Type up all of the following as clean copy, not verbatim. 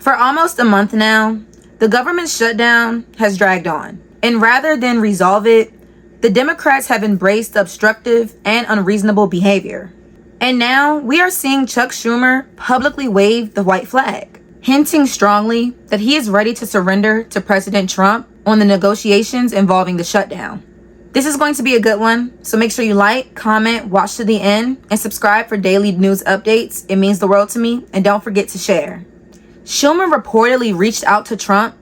For almost a month now, the government shutdown has dragged on. And rather than resolve it, the Democrats have embraced obstructive and unreasonable behavior. And now we are seeing Chuck Schumer publicly wave the white flag, hinting strongly that he is ready to surrender to President Trump on the negotiations involving the shutdown. This is going to be a good one, so make sure you like, comment, watch to the end, and subscribe for daily news updates. It means the world to me, and don't forget to share. Schumer reportedly reached out to Trump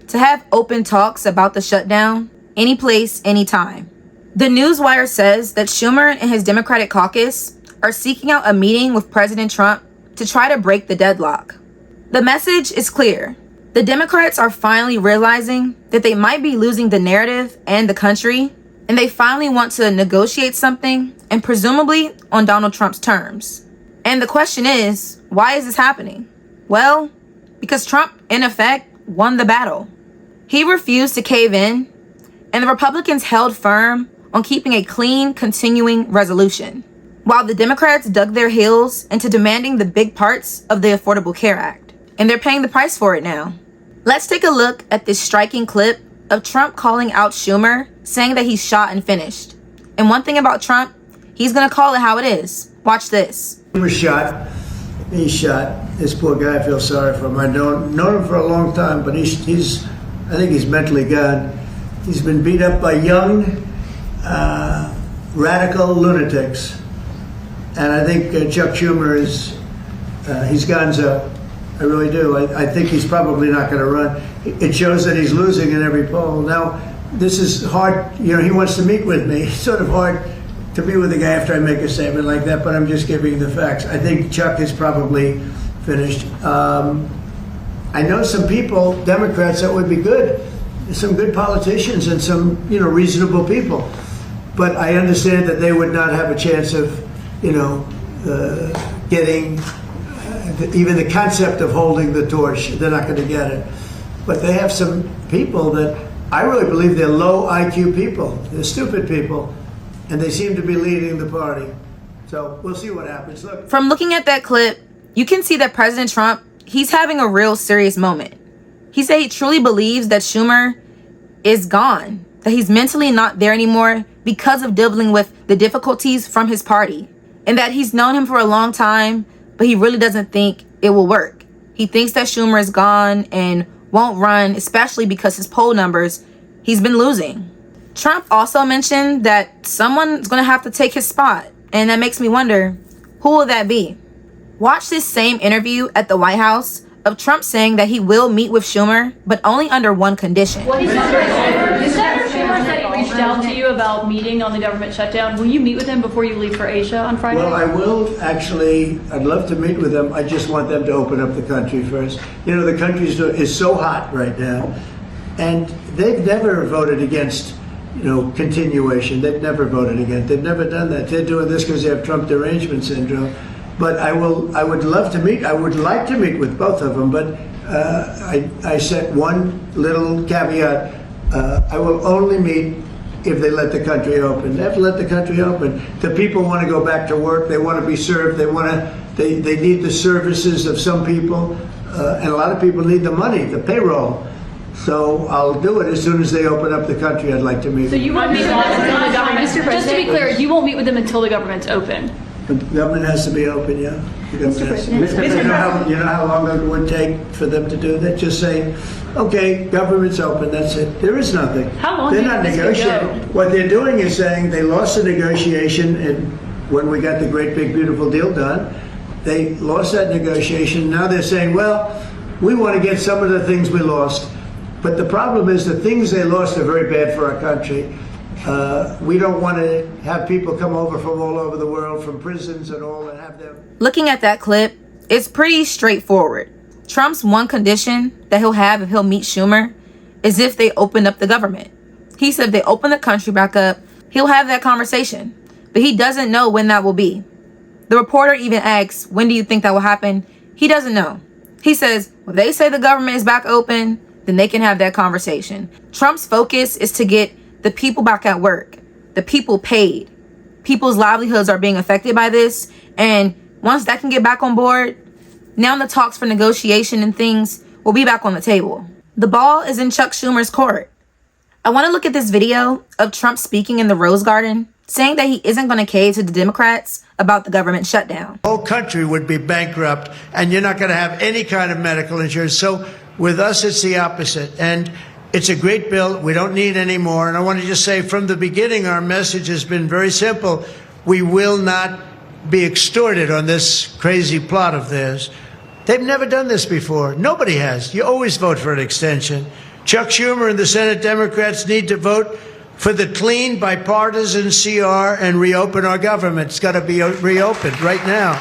to have open talks about the shutdown, any place, anytime. The Newswire says that Schumer and his Democratic caucus are seeking out a meeting with President Trump to try to break the deadlock. The message is clear. The Democrats are finally realizing that they might be losing the narrative and the country, and they finally want to negotiate something, and presumably on Donald Trump's terms. And the question is, why is this happening? Well, because Trump, in effect, won the battle. He refused to cave in, and the Republicans held firm on keeping a clean, continuing resolution, while the Democrats dug their heels into demanding the big parts of the Affordable Care Act. And they're paying the price for it now. Let's take a look at this striking clip of Trump calling out Schumer, saying that he's shot and finished. And one thing about Trump, he's gonna call it how it is. Watch this. He was shot. He's shot. This poor guy, I feel sorry for him. I've known him for a long time, but I think he's mentally gone. He's been beat up by young, radical lunatics. And I think Chuck Schumer he's gonzo. I really do. I think he's probably not going to run. It shows that he's losing in every poll. Now, this is hard. You know, he wants to meet with me. It's sort of hard to meet with a guy after I make a statement like that, but I'm just giving the facts. I think Chuck is probably finished. I know some people, Democrats, that would be good. Some good politicians and some, reasonable people. But I understand that they would not have a chance of, getting even the concept of holding the torch. They're not going to get it. But they have some people that I really believe they're low IQ people. They're stupid people. And they seem to be leading the party. So we'll see what happens. Look. From looking at that clip, you can see that President Trump, he's having a real serious moment. He said he truly believes that Schumer is gone, that he's mentally not there anymore because of dealing with the difficulties from his party, and that he's known him for a long time, but he really doesn't think it will work. He thinks that Schumer is gone and won't run, especially because his poll numbers, he's been losing. Trump also mentioned that someone's going to have to take his spot, and that makes me wonder, who will that be? Watch this same interview at the White House of Trump saying that he will meet with Schumer, but only under one condition. What is Senator Schumer said he reached out to you about meeting on the government shutdown. Will you meet with him before you leave for Asia on Friday? Well, I will actually. I'd love to meet with them. I just want them to open up the country first. The country is so hot right now, and they've never voted against continuation. They've never voted against. They've never done that. They're doing this because they have Trump derangement syndrome. But I would love to meet. I would like to meet with both of them. But I set one little caveat. I will only meet if they let the country open. They have to let the country open. The people want to go back to work. They want to be served. They need the services of some people, and a lot of people need the money, the payroll. So I'll do it as soon as they open up the country. I'd like to meet. So you won't meet with them until the government. Just to be clear, you won't meet with them until the government's open. The government has to be open, yeah. You know how long it would take for them to do that? Just say, okay, government's open, that's it. There is nothing. How long They're do you not think this could negotiating. go? What they're doing is saying they lost the negotiation, and when we got the great big beautiful deal done, they lost that negotiation. Now they're saying, well, we want to get some of the things we lost. But the problem is the things they lost are very bad for our country. We don't want to have people come over from all over the world, from prisons and all, and have them. Looking at that clip, it's pretty straightforward. Trump's one condition that he'll have if he'll meet Schumer is if they open up the government. He said if they open the country back up, he'll have that conversation. But he doesn't know when that will be. The reporter even asks, when do you think that will happen? He doesn't know. He says, well, they say the government is back open, then they can have that conversation. Trump's focus is to get the people back at work, the people paid. People's livelihoods are being affected by this. And once that can get back on board, now the talks for negotiation and things will be back on the table. The ball is in Chuck Schumer's court. I want to look at this video of Trump speaking in the Rose Garden, saying that he isn't going to cave to the Democrats about the government shutdown. The whole country would be bankrupt, and you're not going to have any kind of medical insurance. So with us, it's the opposite. And it's a great bill. We don't need any more. And I want to just say from the beginning, our message has been very simple. We will not be extorted on this crazy plot of theirs. They've never done this before. Nobody has. You always vote for an extension. Chuck Schumer and the Senate Democrats need to vote for the clean, bipartisan CR and reopen our government. It's got to be reopened right now.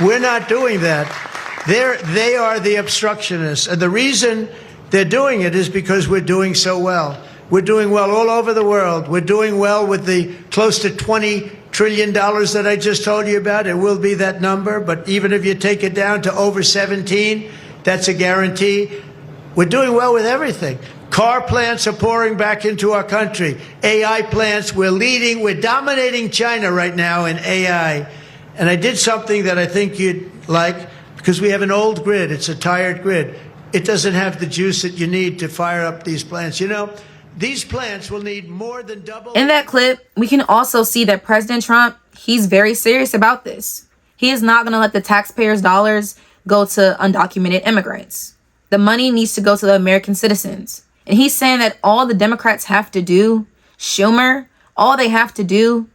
We're not doing that. They are the obstructionists. And the reason they're doing it is because we're doing so well. We're doing well all over the world. We're doing well with the close to $20 trillion that I just told you about. It will be that number. But even if you take it down to over 17, that's a guarantee. We're doing well with everything. Car plants are pouring back into our country. AI plants, we're leading. We're dominating China right now in AI. And I did something that I think you'd like, because we have an old grid. It's a tired grid. It doesn't have the juice that you need to fire up these plants. You know, these plants will need more than double. In that clip, we can also see that President Trump, he's very serious about this. He is not going to let the taxpayers' dollars go to undocumented immigrants. The money needs to go to the American citizens. And he's saying that all the Democrats have to do, Schumer, all they have to do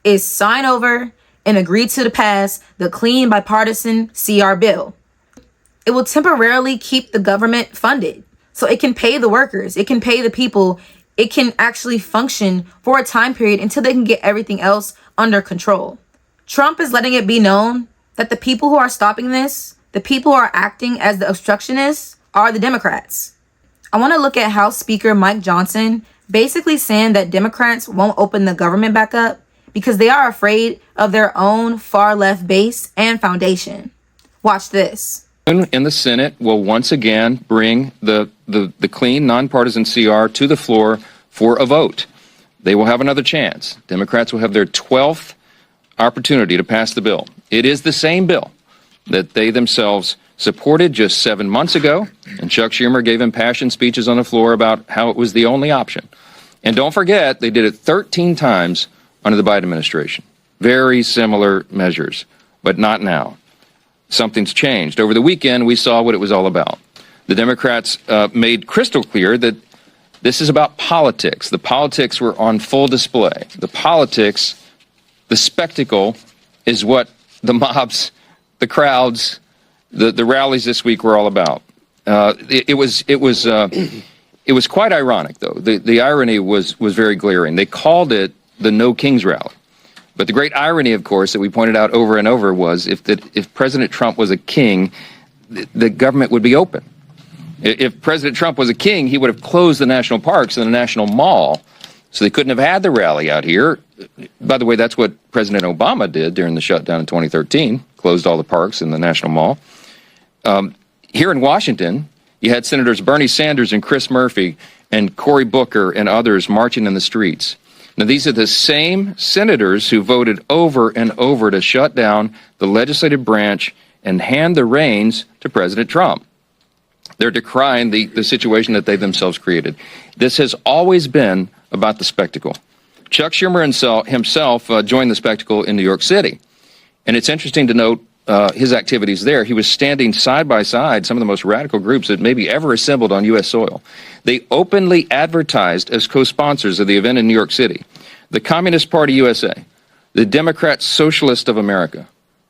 is sign over and agree to pass the clean bipartisan CR bill. It will temporarily keep the government funded so it can pay the workers, it can pay the people, it can actually function for a time period until they can get everything else under control. Trump is letting it be known that the people who are stopping this, the people who are acting as the obstructionists, are the Democrats. I want to look at House Speaker Mike Johnson basically saying that Democrats won't open the government back up because they are afraid of their own far left base and foundation. Watch this. In the Senate will once again bring the clean, nonpartisan CR to the floor for a vote. They will have another chance. Democrats will have their 12th opportunity to pass the bill. It is the same bill that they themselves supported just 7 months ago, and Chuck Schumer gave impassioned speeches on the floor about how it was the only option. And don't forget, they did it 13 times under the Biden administration. Very similar measures, but not now. Something's changed. Over the weekend, we saw what it was all about. The Democrats made crystal clear that this is about politics. The politics were on full display. The politics, the spectacle, is what the mobs, the crowds, the rallies this week were all about. It was quite ironic, though. The irony was very glaring. They called it the No Kings rally. But the great irony, of course, that we pointed out over and over was if President Trump was a king, the government would be open. If President Trump was a king, he would have closed the national parks and the national mall, so they couldn't have had the rally out here. By the way, that's what President Obama did during the shutdown in 2013, closed all the parks and the national mall. Here in Washington, you had Senators Bernie Sanders and Chris Murphy and Cory Booker and others marching in the streets. Now, these are the same senators who voted over and over to shut down the legislative branch and hand the reins to President Trump. They're decrying the situation that they themselves created. This has always been about the spectacle. Chuck Schumer himself joined the spectacle in New York City. And it's interesting to note his activities there. He was standing side by side some of the most radical groups that maybe ever assembled on U.S. soil. They openly advertised as co-sponsors of the event in New York City the Communist Party USA, the Democrat Socialist of America,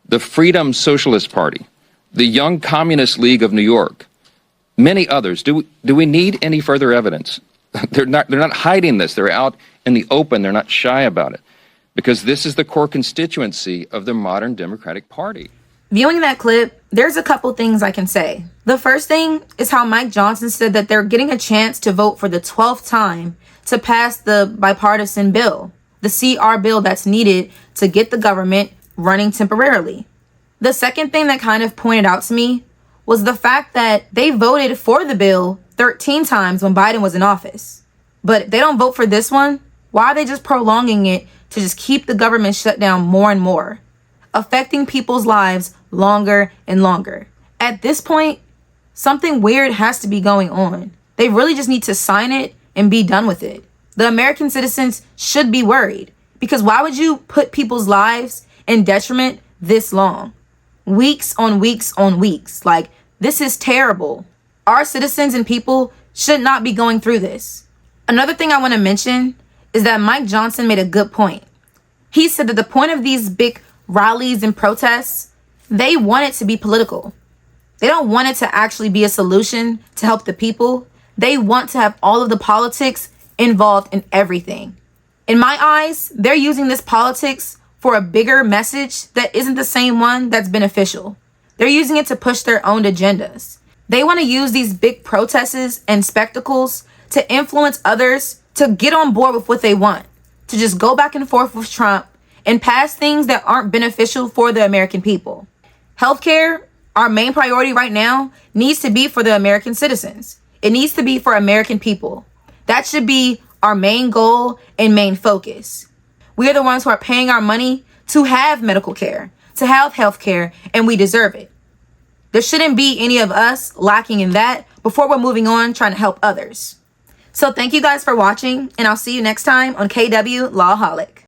the Freedom Socialist Party, the Young Communist League of New York, many others. Do we need any further evidence? They're not hiding this. They're out in the open. They're not shy about it, because this is the core constituency of the modern Democratic Party. Viewing that clip, there's a couple things I can say. The first thing is how Mike Johnson said that they're getting a chance to vote for the 12th time to pass the bipartisan bill, the CR bill that's needed to get the government running temporarily. The second thing that kind of pointed out to me was the fact that they voted for the bill 13 times when Biden was in office. But if they don't vote for this one, why are they just prolonging it to just keep the government shut down more and more, affecting people's lives longer and longer? At this point, Something weird has to be going on. They really just need to sign it and be done with it. The American citizens should be worried, because why would you put people's lives in detriment this long? Weeks on weeks on weeks. Like, this is terrible. Our citizens and people should not be going through this. Another thing I want to mention is that Mike Johnson made a good point. He said that the point of these big rallies and protests, they want it to be political. They don't want it to actually be a solution to help the people. They want to have all of the politics involved in everything. In my eyes, they're using this politics for a bigger message that isn't the same one that's beneficial. They're using it to push their own agendas. They want to use these big protests and spectacles to influence others to get on board with what they want, to just go back and forth with Trump and pass things that aren't beneficial for the American people. Healthcare, our main priority right now, needs to be for the American citizens. It needs to be for American people. That should be our main goal and main focus. We are the ones who are paying our money to have medical care, to have health care, and we deserve it. There shouldn't be any of us lacking in that before we're moving on trying to help others. So thank you guys for watching, and I'll see you next time on KW Lawholic.